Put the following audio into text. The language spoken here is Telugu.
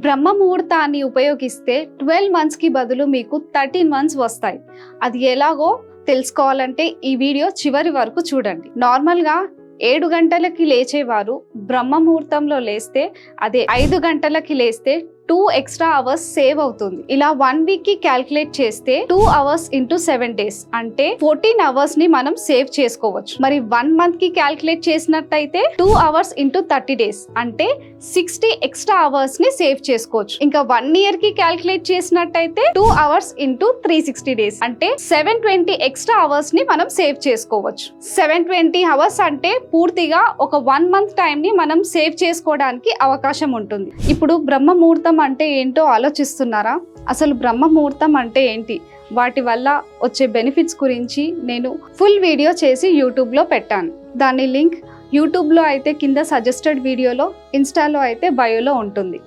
బ్రహ్మ ముహూర్తాన్ని ఉపయోగిస్తే 12 మంత్స్కి బదులు మీకు 13 మంత్స్ వస్తాయి. అది ఎలాగో తెలుసుకోవాలంటే ఈ వీడియో చివరి వరకు చూడండి. నార్మల్గా 7 గంటలకి లేచేవారు బ్రహ్మ ముహూర్తంలో లేస్తే అదే 5 గంటలకి లేస్తే 2 ఎక్స్ట్రా అవర్స్ సేవ్ అవుతుంది. ఇలా 1 వీక్ కి క్యాల్కులేట్ చేస్తే 2 అవర్స్ ఇంటూ 7 డేస్ అంటే 14 అవర్స్ ని మనం సేవ్ చేసుకోవచ్చు. మరి 1 మంత్ కి క్యాల్కులేట్ చేసినట్టయితే 2 అవర్స్ ఇంటూ 30 డేస్ అంటే 60 ఎక్స్ట్రా అవర్స్ ని సేవ్ చేసుకోవచ్చు. ఇంకా 1 ఇయర్ కి క్యాల్కులేట్ చేసినట్టయితే 2 అవర్స్ ఇంటూ 360 డేస్ అంటే 720 ఎక్స్ట్రా అవర్స్ ని మనం సేవ్ చేసుకోవచ్చు. 720 అవర్స్ అంటే పూర్తిగా ఒక 1 మంత్ టైం ని మనం సేవ్ చేసుకోవడానికి అవకాశం ఉంటుంది. ఇప్పుడు బ్రహ్మ ముహూర్తం అంటే ఏంటో ఆలోచిస్తున్నారా? అసలు బ్రహ్మ ముహూర్తం అంటే ఏంటి, వాటి వల్ల వచ్చే బెనిఫిట్స్ గురించి నేను ఫుల్ వీడియో చేసి యూట్యూబ్లో పెట్టాను. దాని లింక్ యూట్యూబ్లో అయితే కింద సజెస్టెడ్ వీడియోలో, ఇన్స్టాలో అయితే బయోలో ఉంటుంది.